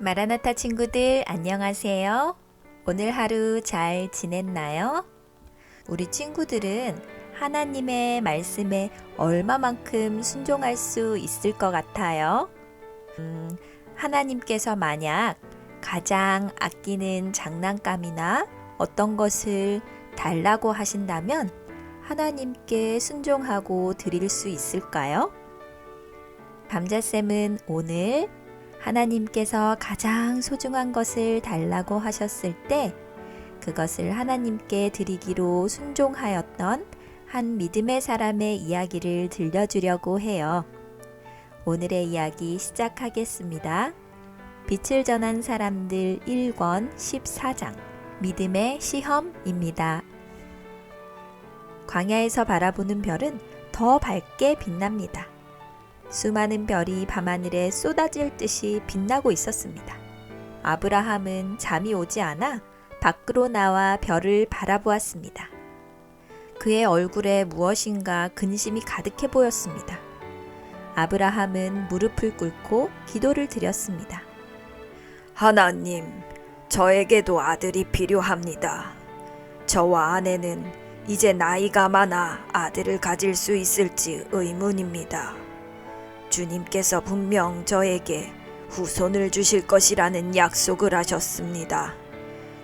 마라나타 친구들 안녕하세요. 오늘 하루 잘 지냈나요? 우리 친구들은 하나님의 말씀에 얼마만큼 순종할 수 있을 것 같아요? 하나님께서 만약 가장 아끼는 장난감이나 어떤 것을 달라고 하신다면 하나님께 순종하고 드릴 수 있을까요? 감자쌤은 오늘 하나님께서 가장 소중한 것을 달라고 하셨을 때 그것을 하나님께 드리기로 순종하였던 한 믿음의 사람의 이야기를 들려주려고 해요. 오늘의 이야기 시작하겠습니다. 빛을 전한 사람들 1권 14장 믿음의 시험입니다. 광야에서 바라보는 별은 더 밝게 빛납니다. 수많은 별이 밤하늘에 쏟아질 듯이 빛나고 있었습니다. 아브라함은 잠이 오지 않아 밖으로 나와 별을 바라보았습니다. 그의 얼굴에 무엇인가 근심이 가득해 보였습니다. 아브라함은 무릎을 꿇고 기도를 드렸습니다. 하나님, 저에게도 아들이 필요합니다. 저와 아내는 이제 나이가 많아 아들을 가질 수 있을지 의문입니다. 주님께서 분명 저에게 후손을 주실 것이라는 약속을 하셨습니다.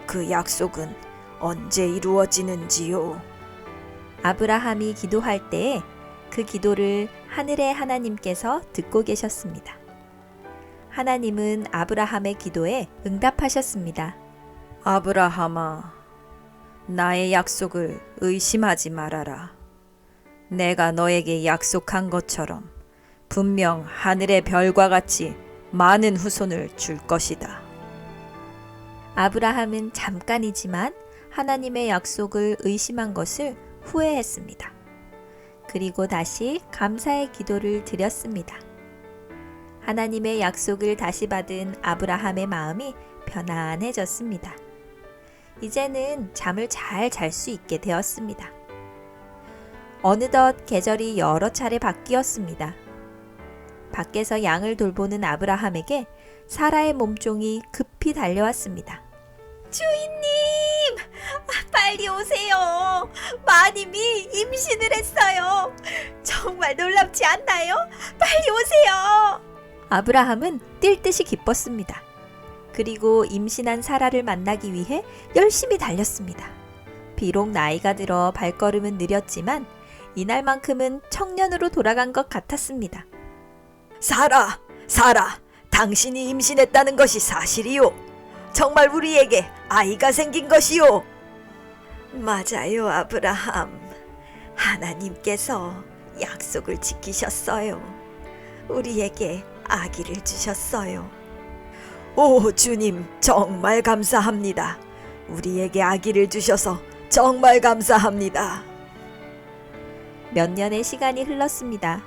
그 약속은 언제 이루어지는지요? 아브라함이 기도할 때에 그 기도를 하늘의 하나님께서 듣고 계셨습니다. 하나님은 아브라함의 기도에 응답하셨습니다. 아브라함아, 나의 약속을 의심하지 말아라. 내가 너에게 약속한 것처럼 분명 하늘의 별과 같이 많은 후손을 줄 것이다. 아브라함은 잠깐이지만 하나님의 약속을 의심한 것을 후회했습니다. 그리고 다시 감사의 기도를 드렸습니다. 하나님의 약속을 다시 받은 아브라함의 마음이 편안해졌습니다. 이제는 잠을 잘 잘 수 있게 되었습니다. 어느덧 계절이 여러 차례 바뀌었습니다. 밖에서 양을 돌보는 아브라함에게 사라의 몸종이 급히 달려왔습니다. 주인님! 빨리 오세요! 마님이 임신을 했어요! 정말 놀랍지 않나요? 빨리 오세요! 아브라함은 뛸 듯이 기뻤습니다. 그리고 임신한 사라를 만나기 위해 열심히 달렸습니다. 비록 나이가 들어 발걸음은 느렸지만 이날만큼은 청년으로 돌아간 것 같았습니다. 사라, 당신이 임신했다는 것이 사실이요. 정말 우리에게 아이가 생긴 것이요. 맞아요, 아브라함. 하나님께서 약속을 지키셨어요. 우리에게 아기를 주셨어요. 오, 주님, 정말 감사합니다. 우리에게 아기를 주셔서 정말 감사합니다. 몇 년의 시간이 흘렀습니다.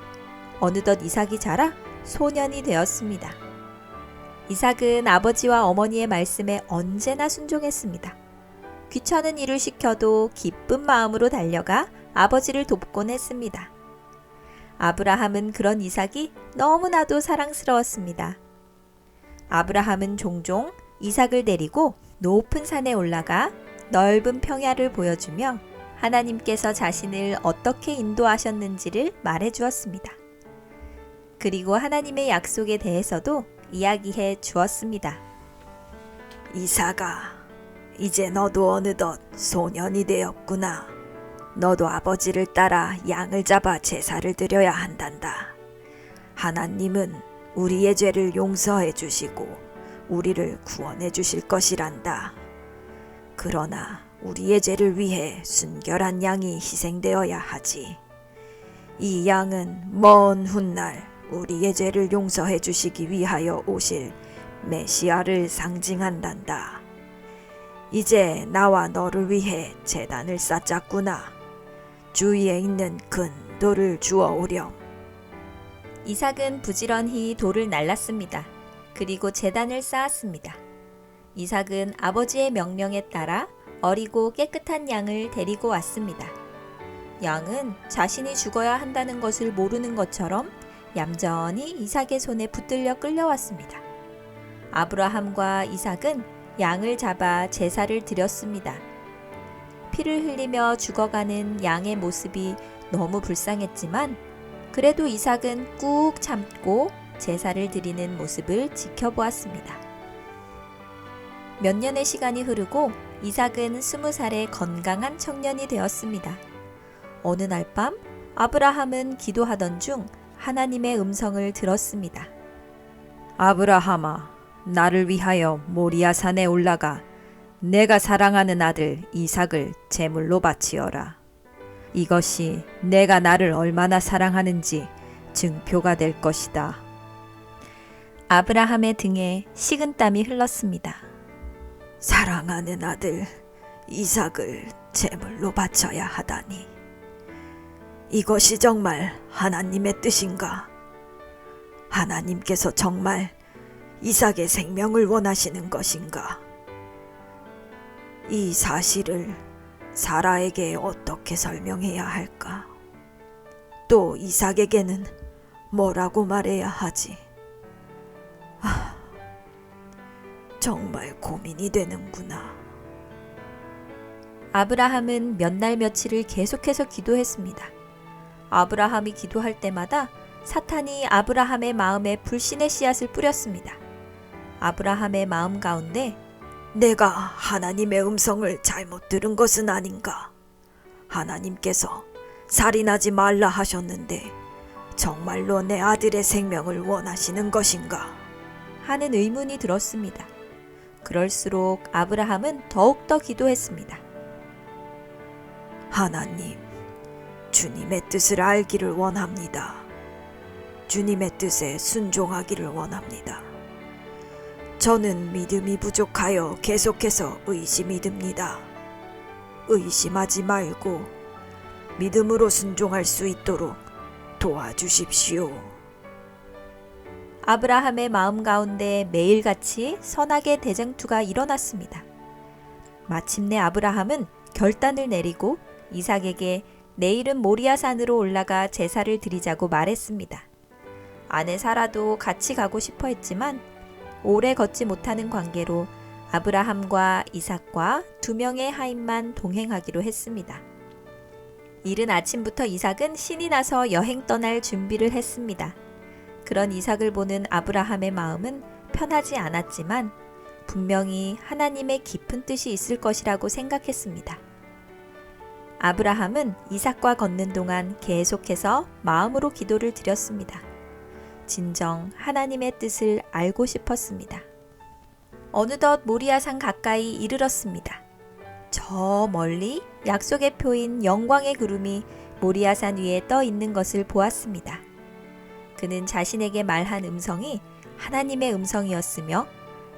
어느덧 이삭이 자라 소년이 되었습니다. 이삭은 아버지와 어머니의 말씀에 언제나 순종했습니다. 귀찮은 일을 시켜도 기쁜 마음으로 달려가 아버지를 돕곤 했습니다. 아브라함은 그런 이삭이 너무나도 사랑스러웠습니다. 아브라함은 종종 이삭을 데리고 높은 산에 올라가 넓은 평야를 보여주며 하나님께서 자신을 어떻게 인도하셨는지를 말해주었습니다. 그리고 하나님의 약속에 대해서도 이야기해 주었습니다. 이삭아, 이제 너도 어느덧 소년이 되었구나. 너도 아버지를 따라 양을 잡아 제사를 드려야 한단다. 하나님은 우리의 죄를 용서해 주시고 우리를 구원해 주실 것이란다. 그러나 우리의 죄를 위해 순결한 양이 희생되어야 하지. 이 양은 먼 훗날 우리의 죄를 용서해 주시기 위하여 오실 메시아를 상징한단다. 이제 나와 너를 위해 제단을 쌓았구나. 주위에 있는 큰 돌을 주워오렴. 이삭은 부지런히 돌을 날랐습니다. 그리고 제단을 쌓았습니다. 이삭은 아버지의 명령에 따라 어리고 깨끗한 양을 데리고 왔습니다. 양은 자신이 죽어야 한다는 것을 모르는 것처럼 얌전히 이삭의 손에 붙들려 끌려왔습니다. 아브라함과 이삭은 양을 잡아 제사를 드렸습니다. 피를 흘리며 죽어가는 양의 모습이 너무 불쌍했지만 그래도 이삭은 꾹 참고 제사를 드리는 모습을 지켜보았습니다. 몇 년의 시간이 흐르고 이삭은 20살의 건강한 청년이 되었습니다. 어느 날 밤 아브라함은 기도하던 중 하나님의 음성을 들었습니다. 아브라함아, 나를 위하여 모리아 산에 올라가 내가 사랑하는 아들 이삭을 제물로 바치어라. 이것이 내가 나를 얼마나 사랑하는지 증표가 될 것이다. 아브라함의 등에 식은땀이 흘렀습니다. 사랑하는 아들 이삭을 제물로 바쳐야 하다니. 이것이 정말 하나님의 뜻인가? 하나님께서 정말 이삭의 생명을 원하시는 것인가? 이 사실을 사라에게 어떻게 설명해야 할까? 또 이삭에게는 뭐라고 말해야 하지? 정말 고민이 되는구나. 아브라함은 몇 날 며칠을 계속해서 기도했습니다. 아브라함이 기도할 때마다 사탄이 아브라함의 마음에 불신의 씨앗을 뿌렸습니다. 아브라함의 마음 가운데 내가 하나님의 음성을 잘못 들은 것은 아닌가? 하나님께서 살인하지 말라 하셨는데 정말로 내 아들의 생명을 원하시는 것인가? 하는 의문이 들었습니다. 그럴수록 아브라함은 더욱더 기도했습니다. 하나님, 주님의 뜻을 알기를 원합니다. 주님의 뜻에 순종하기를 원합니다. 저는 믿음이 부족하여 계속해서 의심이 듭니다. 의심하지 말고 믿음으로 순종할 수 있도록 도와주십시오. 아브라함의 마음 가운데 매일같이 선악의 대쟁투가 일어났습니다. 마침내 아브라함은 결단을 내리고 이삭에게 내일은 모리아 산으로 올라가 제사를 드리자고 말했습니다. 아내 사라도 같이 가고 싶어 했지만 오래 걷지 못하는 관계로 아브라함과 이삭과 2명의 하인만 동행하기로 했습니다. 이른 아침부터 이삭은 신이 나서 여행 떠날 준비를 했습니다. 그런 이삭을 보는 아브라함의 마음은 편하지 않았지만 분명히 하나님의 깊은 뜻이 있을 것이라고 생각했습니다. 아브라함은 이삭과 걷는 동안 계속해서 마음으로 기도를 드렸습니다. 진정 하나님의 뜻을 알고 싶었습니다. 어느덧 모리아산 가까이 이르렀습니다. 저 멀리 약속의 표인 영광의 구름이 모리아산 위에 떠 있는 것을 보았습니다. 그는 자신에게 말한 음성이 하나님의 음성이었으며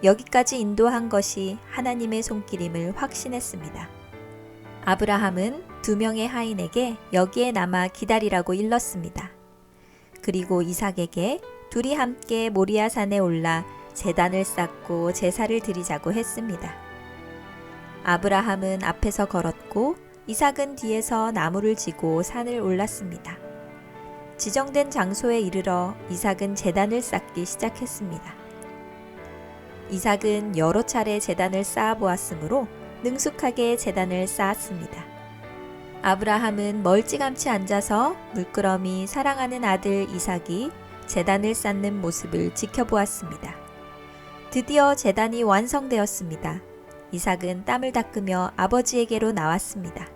여기까지 인도한 것이 하나님의 손길임을 확신했습니다. 아브라함은 2명의 하인에게 여기에 남아 기다리라고 일렀습니다. 그리고 이삭에게 둘이 함께 모리아산에 올라 제단을 쌓고 제사를 드리자고 했습니다. 아브라함은 앞에서 걸었고 이삭은 뒤에서 나무를 지고 산을 올랐습니다. 지정된 장소에 이르러 이삭은 제단을 쌓기 시작했습니다. 이삭은 여러 차례 제단을 쌓아 보았으므로 능숙하게 제단을 쌓았습니다. 아브라함은 멀찌감치 앉아서 물끄러미 사랑하는 아들 이삭이 제단을 쌓는 모습을 지켜보았습니다. 드디어 제단이 완성되었습니다. 이삭은 땀을 닦으며 아버지에게로 나왔습니다.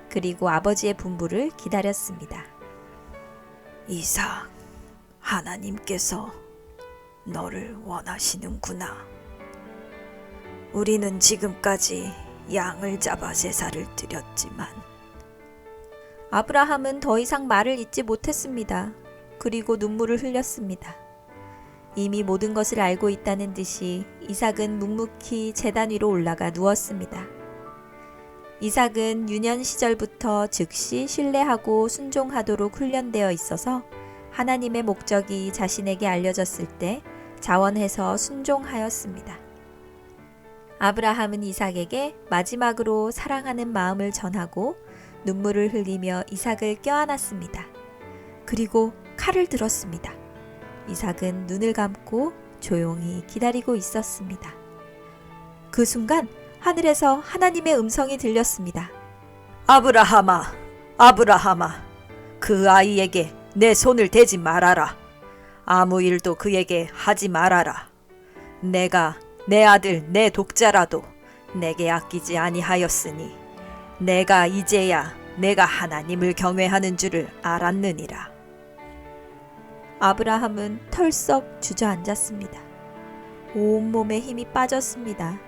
그리고 아버지의 분부를 기다렸습니다. 이삭, 하나님께서 너를 원하시는구나. 우리는 지금까지 양을 잡아 제사를 드렸지만 아브라함은 더 이상 말을 잇지 못했습니다. 그리고 눈물을 흘렸습니다. 이미 모든 것을 알고 있다는 듯이 이삭은 묵묵히 제단 위로 올라가 누웠습니다. 이삭은 유년 시절부터 즉시 신뢰하고 순종하도록 훈련되어 있어서 하나님의 목적이 자신에게 알려졌을 때 자원해서 순종하였습니다. 아브라함은 이삭에게 마지막으로 사랑하는 마음을 전하고 눈물을 흘리며 이삭을 껴안았습니다. 그리고 칼을 들었습니다. 이삭은 눈을 감고 조용히 기다리고 있었습니다. 그 순간 하늘에서 하나님의 음성이 들렸습니다. 아브라함아, 아브라함아, 그 아이에게 내 손을 대지 말아라. 아무 일도 그에게 하지 말아라. 내가 내 아들 내 독자라도 내게 아끼지 아니하였으니 내가 이제야 내가 하나님을 경외하는 줄을 알았느니라. 아브라함은 털썩 주저앉았습니다. 온몸에 힘이 빠졌습니다.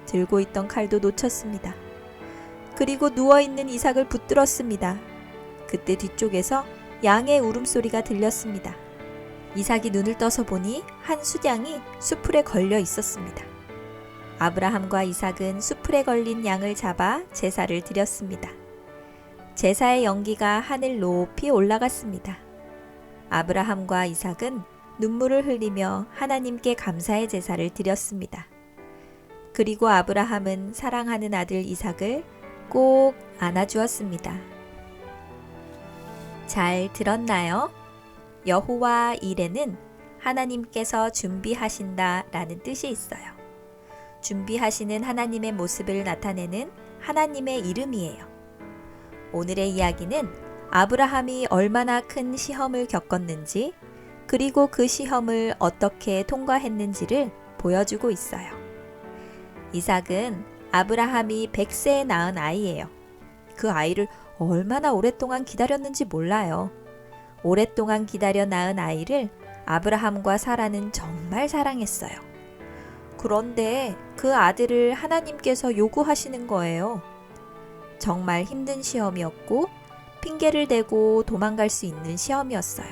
들고 있던 칼도 놓쳤습니다. 그리고 누워있는 이삭을 붙들었습니다. 그때 뒤쪽에서 양의 울음소리가 들렸습니다. 이삭이 눈을 떠서 보니 한 수양이 수풀에 걸려 있었습니다. 아브라함과 이삭은 수풀에 걸린 양을 잡아 제사를 드렸습니다. 제사의 연기가 하늘 높이 올라갔습니다. 아브라함과 이삭은 눈물을 흘리며 하나님께 감사의 제사를 드렸습니다. 그리고 아브라함은 사랑하는 아들 이삭을 꼭 안아주었습니다. 잘 들었나요? 여호와 이레는 하나님께서 준비하신다 라는 뜻이 있어요. 준비하시는 하나님의 모습을 나타내는 하나님의 이름이에요. 오늘의 이야기는 아브라함이 얼마나 큰 시험을 겪었는지, 그리고 그 시험을 어떻게 통과했는지를 보여주고 있어요. 이삭은 아브라함이 100세에 낳은 아이예요. 그 아이를 얼마나 오랫동안 기다렸는지 몰라요. 오랫동안 기다려 낳은 아이를 아브라함과 사라는 정말 사랑했어요. 그런데 그 아들을 하나님께서 요구하시는 거예요. 정말 힘든 시험이었고 핑계를 대고 도망갈 수 있는 시험이었어요.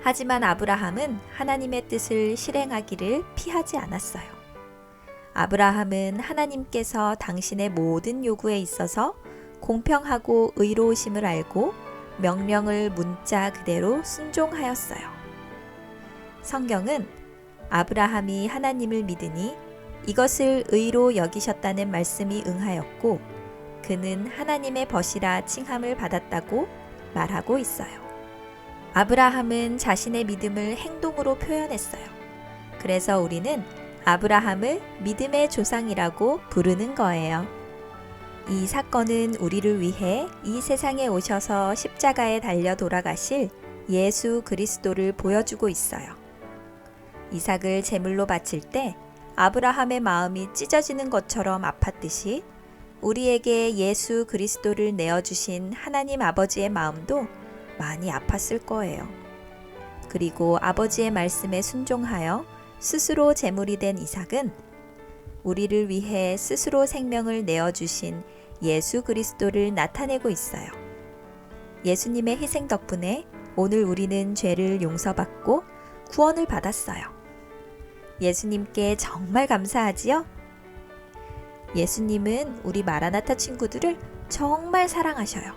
하지만 아브라함은 하나님의 뜻을 실행하기를 피하지 않았어요. 아브라함은 하나님께서 당신의 모든 요구에 있어서 공평하고 의로우심을 알고 명령을 문자 그대로 순종하였어요. 성경은 아브라함이 하나님을 믿으니 이것을 의로 여기셨다는 말씀이 응하였고 그는 하나님의 벗이라 칭함을 받았다고 말하고 있어요. 아브라함은 자신의 믿음을 행동으로 표현했어요. 그래서 우리는 아브라함을 믿음의 조상이라고 부르는 거예요. 이 사건은 우리를 위해 이 세상에 오셔서 십자가에 달려 돌아가실 예수 그리스도를 보여주고 있어요. 이삭을 제물로 바칠 때 아브라함의 마음이 찢어지는 것처럼 아팠듯이 우리에게 예수 그리스도를 내어주신 하나님 아버지의 마음도 많이 아팠을 거예요. 그리고 아버지의 말씀에 순종하여 스스로 제물이 된 이삭은 우리를 위해 스스로 생명을 내어주신 예수 그리스도를 나타내고 있어요. 예수님의 희생 덕분에 오늘 우리는 죄를 용서받고 구원을 받았어요. 예수님께 정말 감사하지요? 예수님은 우리 마라나타 친구들을 정말 사랑하셔요.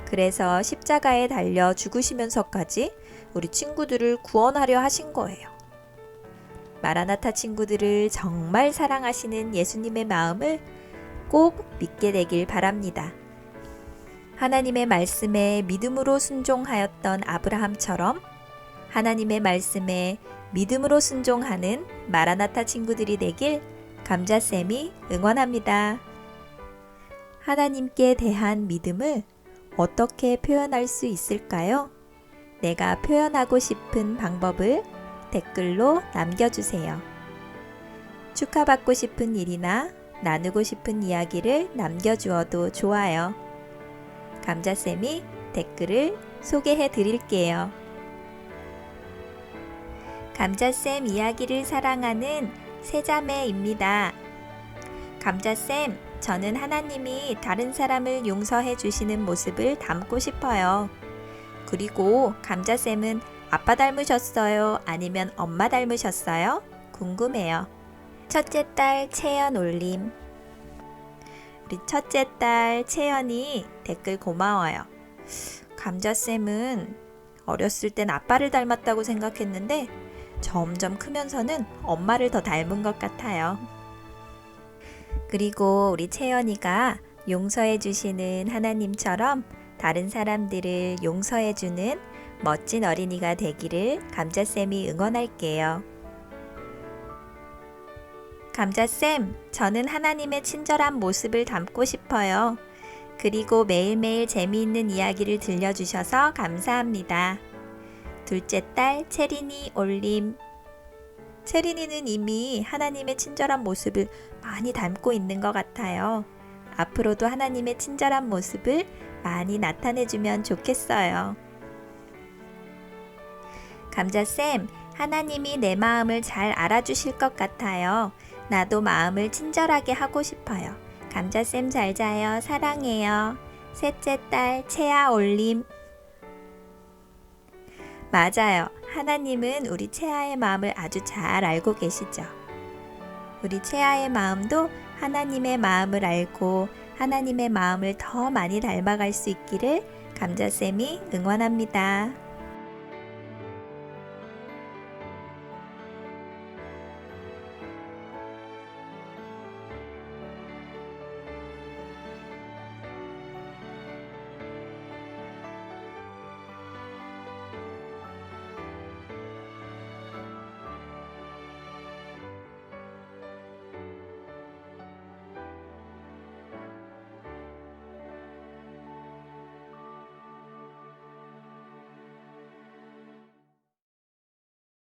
그래서 십자가에 달려 죽으시면서까지 우리 친구들을 구원하려 하신 거예요. 마라나타 친구들을 정말 사랑하시는 예수님의 마음을 꼭 믿게 되길 바랍니다. 하나님의 말씀에 믿음으로 순종하였던 아브라함처럼 하나님의 말씀에 믿음으로 순종하는 마라나타 친구들이 되길 감자쌤이 응원합니다. 하나님께 대한 믿음을 어떻게 표현할 수 있을까요? 내가 표현하고 싶은 방법을 댓글로 남겨주세요. 축하받고 싶은 일이나 나누고 싶은 이야기를 남겨주어도 좋아요. 감자쌤이 댓글을 소개해 드릴게요. 감자쌤 이야기를 사랑하는 세자매입니다. 감자쌤, 저는 하나님이 다른 사람을 용서해 주시는 모습을 닮고 싶어요. 그리고 감자쌤은 아빠 닮으셨어요? 아니면 엄마 닮으셨어요? 궁금해요. 첫째 딸 채연 올림. 우리 첫째 딸 채연이 댓글 고마워요. 감자쌤은 어렸을 땐 아빠를 닮았다고 생각했는데 점점 크면서는 엄마를 더 닮은 것 같아요. 그리고 우리 채연이가 용서해 주시는 하나님처럼 다른 사람들을 용서해 주는 멋진 어린이가 되기를 감자쌤이 응원할게요. 감자쌤, 저는 하나님의 친절한 모습을 담고 싶어요. 그리고 매일매일 재미있는 이야기를 들려주셔서 감사합니다. 둘째 딸 체린이 올림. 체린이는 이미 하나님의 친절한 모습을 많이 담고 있는 것 같아요. 앞으로도 하나님의 친절한 모습을 많이 나타내주면 좋겠어요. 감자쌤, 하나님이 내 마음을 잘 알아주실 것 같아요. 나도 마음을 친절하게 하고 싶어요. 감자쌤 잘 자요. 사랑해요. 셋째 딸 채아 올림. 맞아요. 하나님은 우리 채아의 마음을 아주 잘 알고 계시죠. 우리 채아의 마음도 하나님의 마음을 알고 하나님의 마음을 더 많이 닮아갈 수 있기를 감자쌤이 응원합니다.